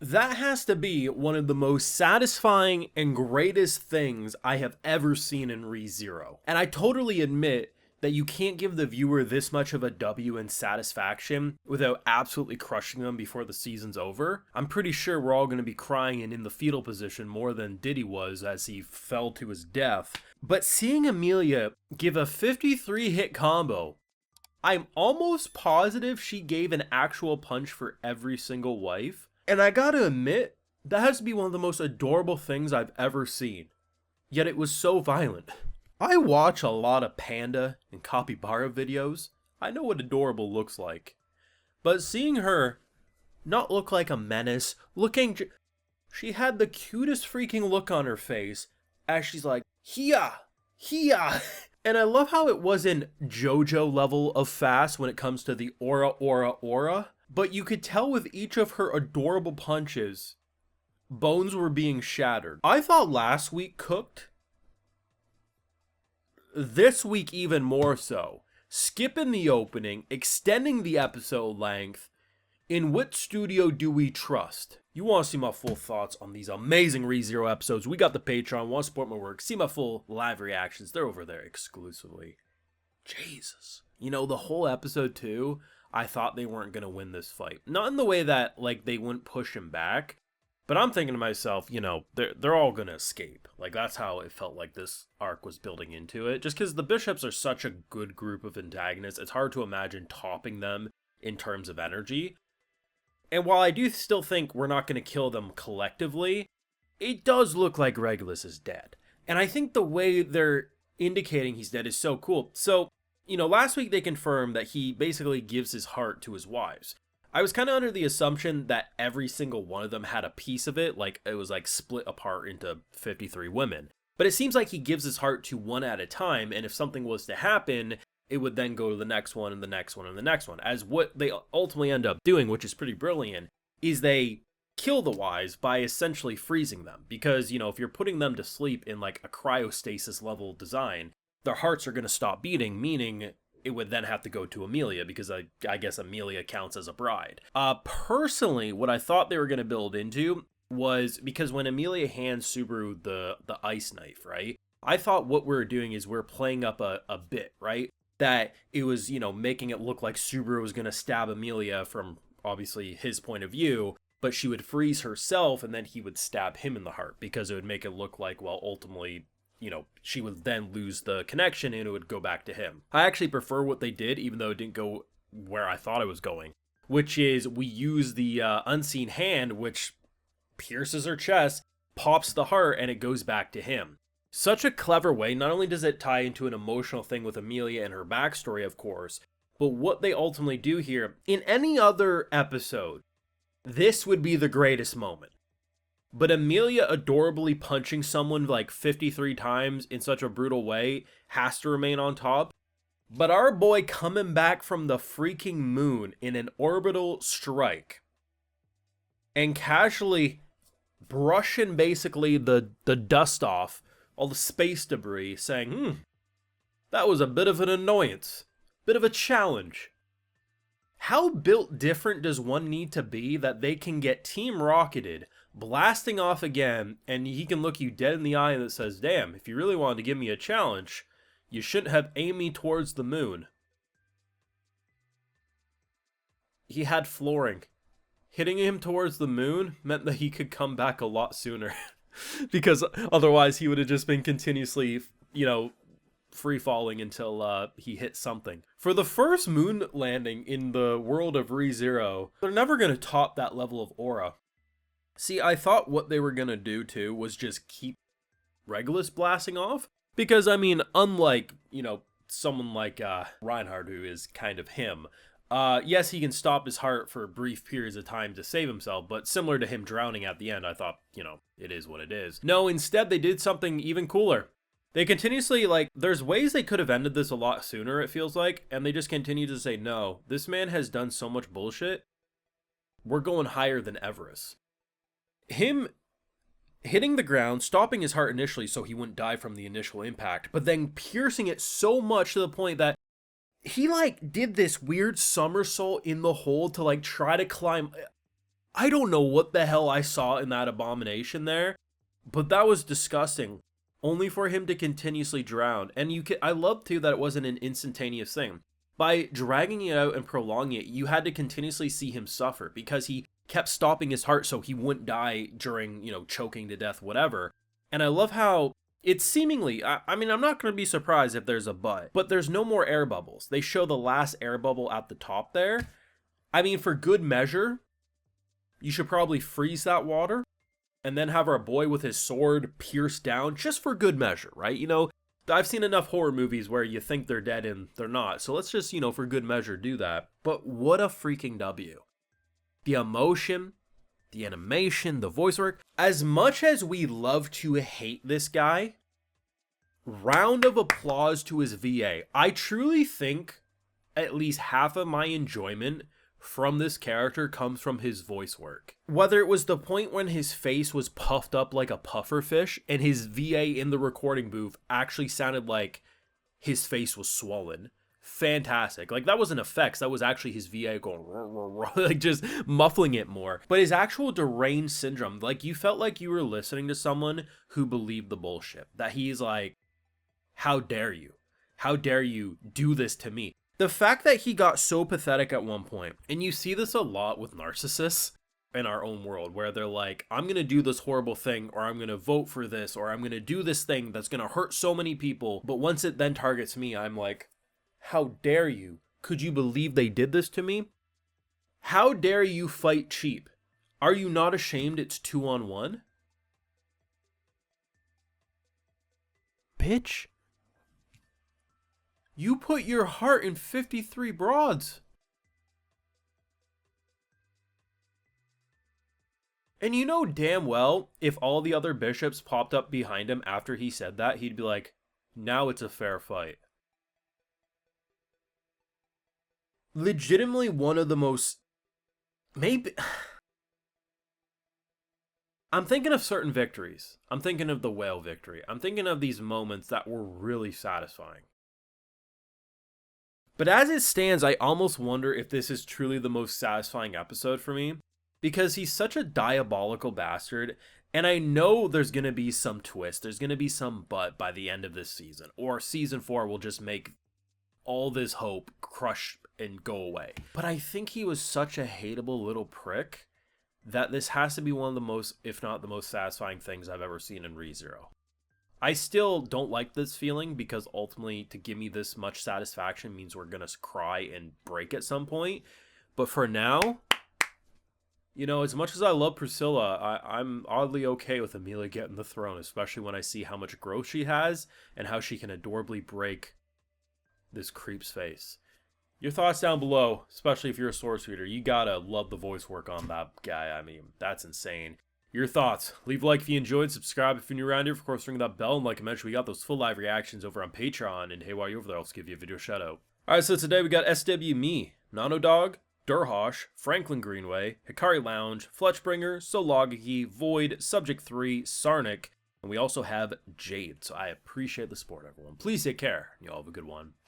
That has to be one of the most satisfying and greatest things I have ever seen in ReZero. And I totally admit that you can't give the viewer this much of a W in satisfaction without absolutely crushing them before the season's over. I'm pretty sure we're all going to be crying and in the fetal position more than Diddy was as he fell to his death. But seeing Amelia give a 53 hit combo, I'm almost positive she gave an actual punch for every single wife. And I gotta admit, that has to be one of the most adorable things I've ever seen. Yet it was so violent. I watch a lot of panda and capybara videos. I know what adorable looks like. But seeing her not look like a menace, she had the cutest freaking look on her face as she's like, Hia! Hia! And I love how it wasn't JoJo level of fast when it comes to the aura. But you could tell with each of her adorable punches, bones were being shattered. I thought last week cooked. This week even more so. Skipping the opening, extending the episode length. In what studio do we trust? You want to see my full thoughts on these amazing ReZero episodes? We got the Patreon, want to support my work, see my full live reactions. They're over there exclusively. Jesus. You know, the whole episode too, I thought they weren't going to win this fight. Not in the way that, like, they wouldn't push him back. But I'm thinking to myself, you know, they're all going to escape. Like, that's how it felt like this arc was building into it. Just because the Bishops are such a good group of antagonists, it's hard to imagine topping them in terms of energy. And while I do still think we're not going to kill them collectively, it does look like Regulus is dead. And I think the way they're indicating he's dead is so cool. So, you know, last week they confirmed that he basically gives his heart to his wives. I was kind of under the assumption that every single one of them had a piece of it, like it was like split apart into 53 women. But it seems like he gives his heart to one at a time, and if something was to happen, it would then go to the next one and the next one and the next one. As what they ultimately end up doing, which is pretty brilliant, is they kill the wives by essentially freezing them. Because, you know, if you're putting them to sleep in like a cryostasis level design, their hearts are going to stop beating, meaning it would then have to go to Amelia, because I guess Amelia counts as a bride. Personally, what I thought they were going to build into was, because when Amelia hands Subaru the ice knife, right? I thought what we were doing is we're playing up a bit, right? That it was, you know, making it look like Subaru was going to stab Amelia from obviously his point of view, but she would freeze herself and then he would stab him in the heart, because it would make it look like, well, ultimately, you know, she would then lose the connection and it would go back to him. I actually prefer what they did, even though it didn't go where I thought it was going, which is we use the unseen hand, which pierces her chest, pops the heart, and it goes back to him. Such a clever way. Not only does it tie into an emotional thing with Amelia and her backstory, of course, but what they ultimately do here, in any other episode, this would be the greatest moment. But Amelia adorably punching someone like 53 times in such a brutal way has to remain on top. But our boy coming back from the freaking moon in an orbital strike and casually brushing basically the dust off, all the space debris, saying, that was a bit of an annoyance, bit of a challenge. How built different does one need to be that they can get team rocketed, blasting off again, and he can look you dead in the eye that says, damn, if you really wanted to give me a challenge, you shouldn't have aimed me towards the moon. He had flooring. Hitting him towards the moon meant that he could come back a lot sooner. Because otherwise he would have just been continuously, you know, free falling until he hit something. For the first moon landing in the world of ReZero, they're never going to top that level of aura. See, I thought what they were going to do too was just keep Regulus blasting off. Because, I mean, unlike, you know, someone like Reinhard, who is kind of him, yes, he can stop his heart for brief periods of time to save himself, but similar to him drowning at the end, I thought, you know, it is what it is. No, instead they did something even cooler. They continuously, like, there's ways they could have ended this a lot sooner, it feels like, and they just continue to say, no, this man has done so much bullshit, we're going higher than Everest. Him hitting the ground, stopping his heart initially so he wouldn't die from the initial impact, but then piercing it so much to the point that he, like, did this weird somersault in the hole to, like, try to climb. I don't know what the hell I saw in that abomination there, but that was disgusting. Only for him to continuously drown. And I love too that it wasn't an instantaneous thing. By dragging it out and prolonging it, you had to continuously see him suffer because he kept stopping his heart so he wouldn't die during, choking to death, whatever. And I love how it's seemingly, I mean, I'm not going to be surprised if there's a but there's no more air bubbles. They show the last air bubble at the top there. I mean, for good measure, you should probably freeze that water and then have our boy with his sword pierced down just for good measure, right? I've seen enough horror movies where you think they're dead and they're not. So let's just, for good measure, do that. But what a freaking W. The emotion, the animation, the voice work. As much as we love to hate this guy, round of applause to his VA. I truly think at least half of my enjoyment from this character comes from his voice work. Whether it was the point when his face was puffed up like a puffer fish and his VA in the recording booth actually sounded like his face was swollen. Fantastic. Like, that wasn't effects, that was actually his VA going like just muffling it more. But his actual deranged syndrome, like, you felt like you were listening to someone who believed the bullshit. That he's like, how dare you? How dare you do this to me? The fact that he got so pathetic at one point, and you see this a lot with narcissists in our own world, where they're like, I'm going to do this horrible thing, or I'm going to vote for this, or I'm going to do this thing that's going to hurt so many people. But once it then targets me, I'm like, how dare you? Could you believe they did this to me? How dare you fight cheap? Are you not ashamed it's 2-on-1? Bitch. You put your heart in 53 broads. And you know damn well, if all the other bishops popped up behind him after he said that, he'd be like, now it's a fair fight. Legitimately one of the most... Maybe... I'm thinking of certain victories. I'm thinking of the whale victory. I'm thinking of these moments that were really satisfying. But as it stands, I almost wonder if this is truly the most satisfying episode for me, because he's such a diabolical bastard, and I know there's going to be some twist, there's going to be some but by the end of this season, or season 4 will just make all this hope crush and go away. But I think he was such a hateable little prick that this has to be one of the most, if not the most satisfying things I've ever seen in ReZero. I still don't like this feeling because ultimately to give me this much satisfaction means we're going to cry and break at some point. But for now, as much as I love Priscilla, I'm oddly okay with Amelia getting the throne, especially when I see how much growth she has and how she can adorably break this creep's face. Your thoughts down below, especially if you're a source reader. You gotta love the voice work on that guy. I mean, that's insane. Your thoughts. Leave a like if you enjoyed, subscribe if you're new around here, of course ring that bell, and like I mentioned, we got those full live reactions over on Patreon, and hey, while you're over there, I'll just give you a video shout out. Alright, so today we got SW Me, Nanodog, Durhosh, Franklin Greenway, Hikari Lounge, Fletchbringer, Sologiki, Void, Subject 3, Sarnik, and we also have Jade, so I appreciate the support, everyone. Please take care, and you all have a good one.